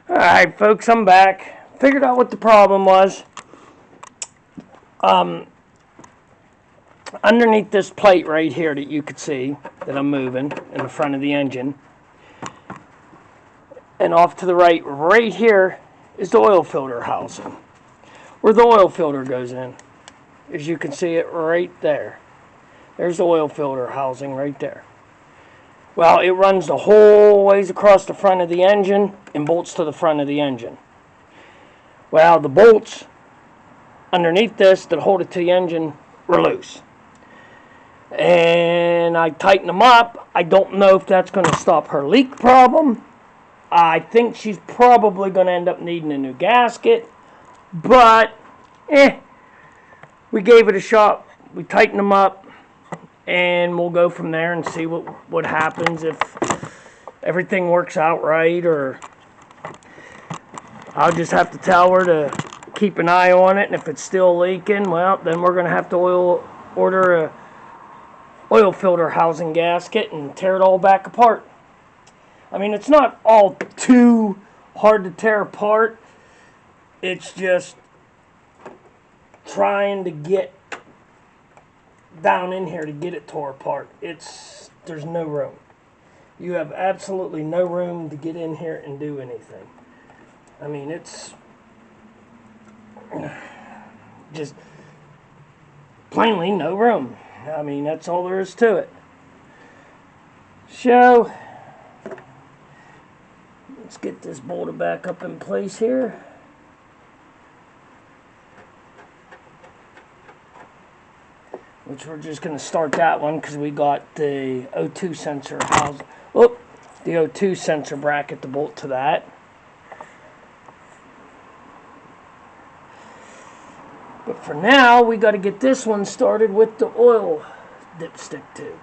Alright folks, I'm back. Figured out what the problem was. Underneath this plate right here that you could see that I'm moving in the front of the engine, and off to the right here, is the oil filter housing, where the oil filter goes in. As you can see it right there. There's the oil filter housing right there. Well, it runs the whole ways across the front of the engine and bolts to the front of the engine. Well, the bolts underneath this that hold it to the engine were loose. And I tightened them up. I don't know if that's going to stop her leak problem. I think she's probably going to end up needing a new gasket. But, we gave it a shot. We tightened them up. And we'll go from there and see what happens, if everything works out right, or I'll just have to tell her to keep an eye on it, and if it's still leaking, well, then we're going to have to order a oil filter housing gasket and tear it all back apart. I mean, it's not all too hard to tear apart. It's just trying to get down in here to get it tore apart. There's no room. You have absolutely no room to get in here and do anything. I mean, it's just plainly no room. I mean, that's all there is to it. So, let's get this bolted back up in place here. Which we're just going to start that one because we got the O2 sensor housed. Oh, the O2 sensor bracket to bolt to that. But for now, we got to get this one started with the oil dipstick tube.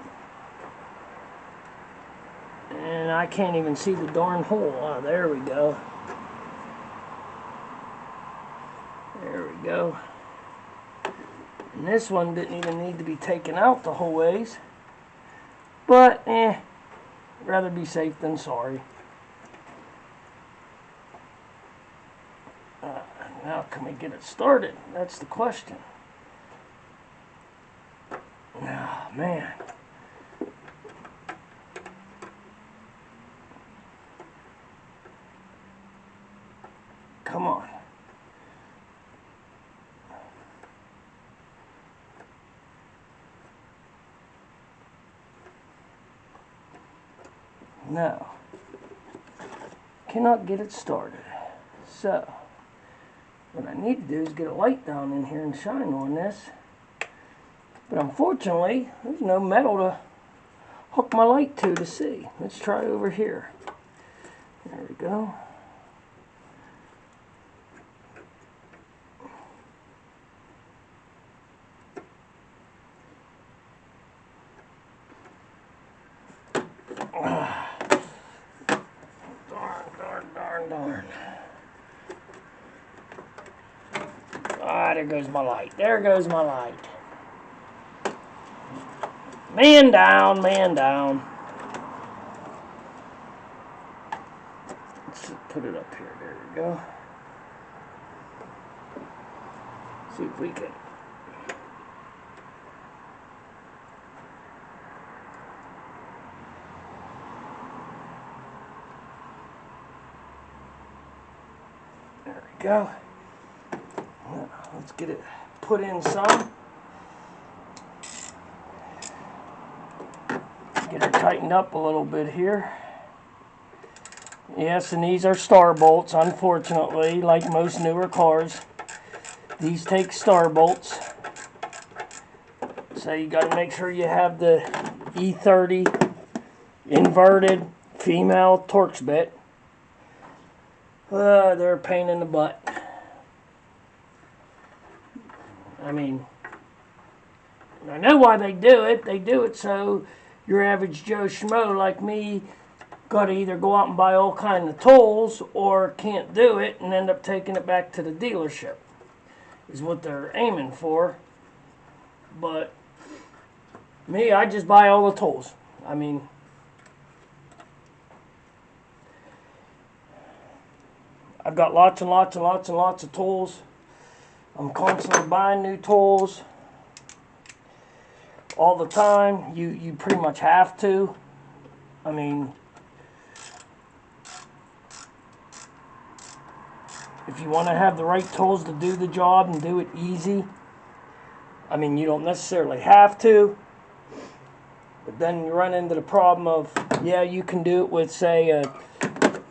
And I can't even see the darn hole. Oh, there we go. There we go. And this one didn't even need to be taken out the whole ways. But, rather be safe than sorry. Now, can we get it started? That's the question. Oh, man. Come on. No. Cannot get it started. So, what I need to do is get a light down in here and shine on this. But unfortunately, there's no metal to hook my light to see. Let's try over here. There we go. Darn. Ah, there goes my light. There goes my light. Man down, man down. Let's put it up here. There we go. See if we can. There we go. Let's get it put in some. Get her tightened up a little bit here. Yes, and these are star bolts, unfortunately, like most newer cars. These take star bolts. So you got to make sure you have the E30 inverted female Torx bit. They're a pain in the butt. I mean, I know why they do it. They do it so your average Joe Schmo like me got to either go out and buy all kinds of tools or can't do it and end up taking it back to the dealership. Is what they're aiming for. But me, I just buy all the tools. I mean, I've got lots and lots and lots and lots of tools. I'm constantly buying new tools all the time. You pretty much have to. I mean, if you want to have the right tools to do the job and do it easy, I mean, you don't necessarily have to. But then you run into the problem of, yeah, you can do it with, say, a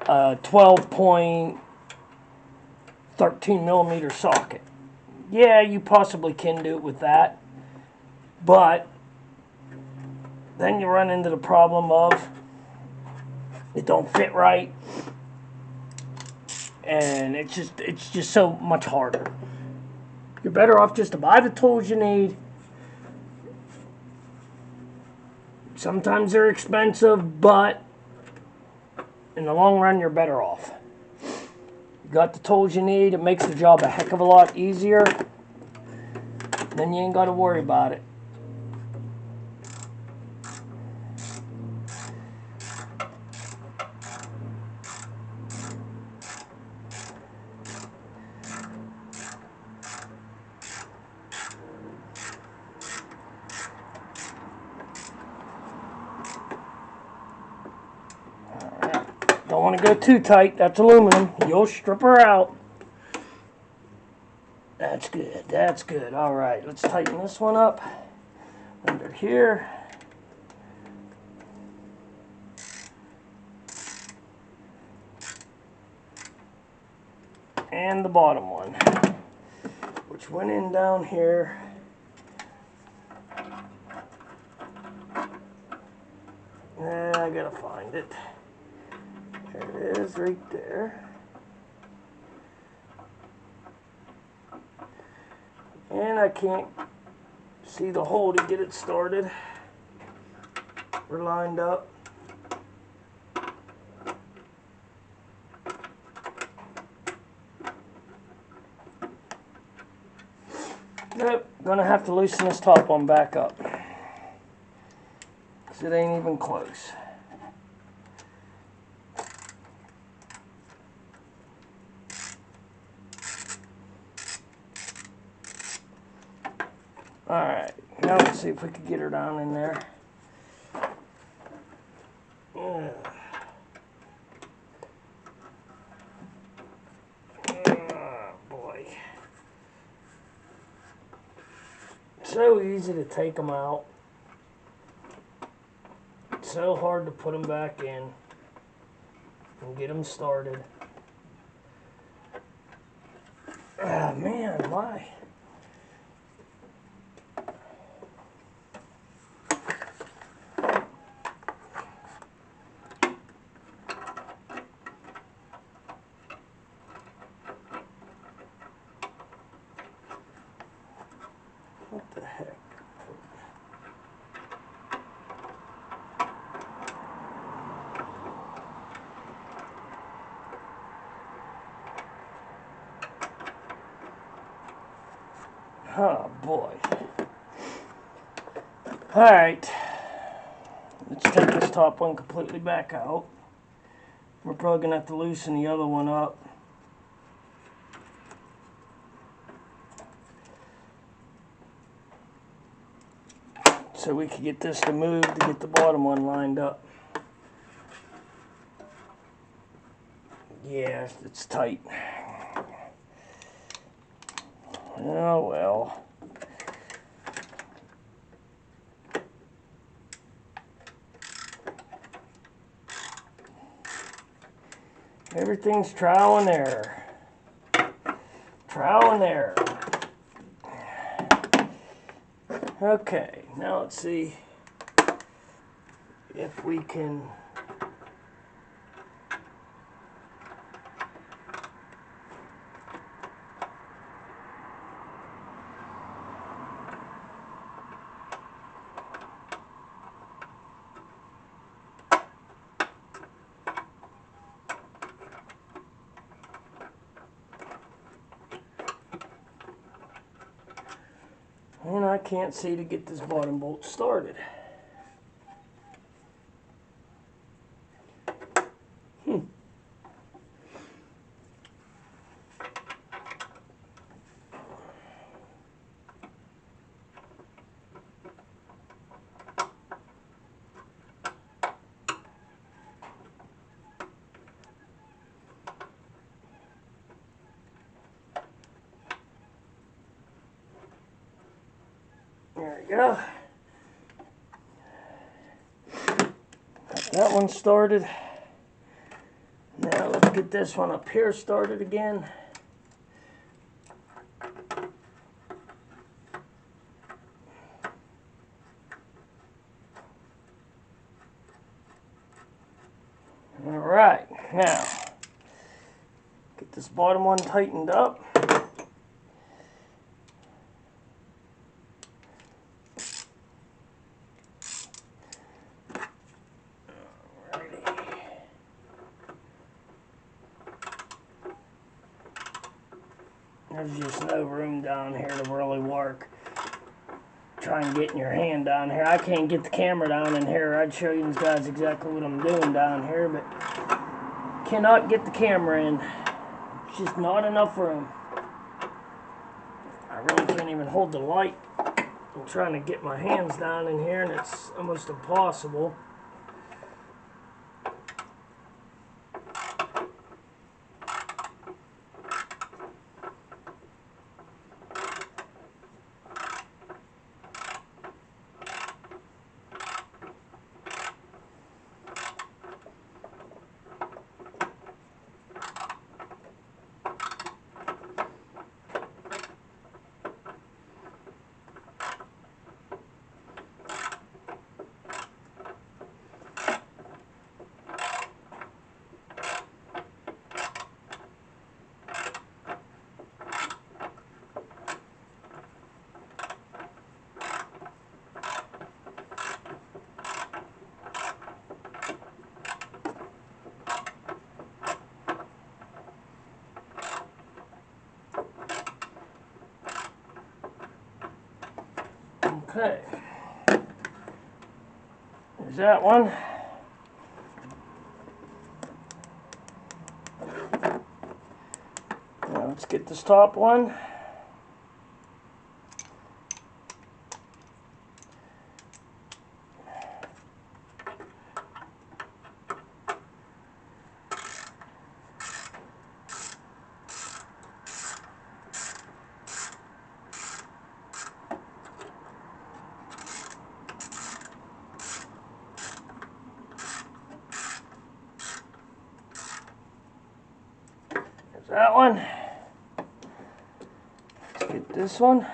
12.13 millimeter socket. Yeah, you possibly can do it with that. But then you run into the problem of it don't fit right. And it's just so much harder. You're better off just to buy the tools you need. Sometimes they're expensive, but in the long run, you're better off. You got the tools you need. It makes the job a heck of a lot easier. Then you ain't got to worry about it. Don't want to go too tight. That's aluminum. You'll strip her out. That's good. That's good. All right. Let's tighten this one up. Under here. And the bottom one, which went in down here. I gotta find it. There it is, right there. And I can't see the hole to get it started. We're lined up. Yep, gonna have to loosen this top one back up, 'cause it ain't even close. Alright, now let's see if we can get her down in there. Oh boy. So easy to take them out. So hard to put them back in and get them started. Ah, man, why? What the heck? Oh boy. Alright. Let's take this top one completely back out. We're probably going to have to loosen the other one up. So we can get this to move to get the bottom one lined up. Yeah, it's tight. Oh well. Everything's trial and error. Trial and error. Okay, now let's see if we can and I can't see to get this bottom bolt started. we go. Got that one started. Now let's get this one up here started again. Alright, now get this bottom one tightened up. There's just no room down here to really work. Try and getting your hand down here. I can't get the camera down in here. I'd show you guys exactly what I'm doing down here, but cannot get the camera in. It's just not enough room. I really can't even hold the light. I'm trying to get my hands down in here and it's almost impossible. Okay, there's that one. Now let's get this top one. That one. Let's get this one.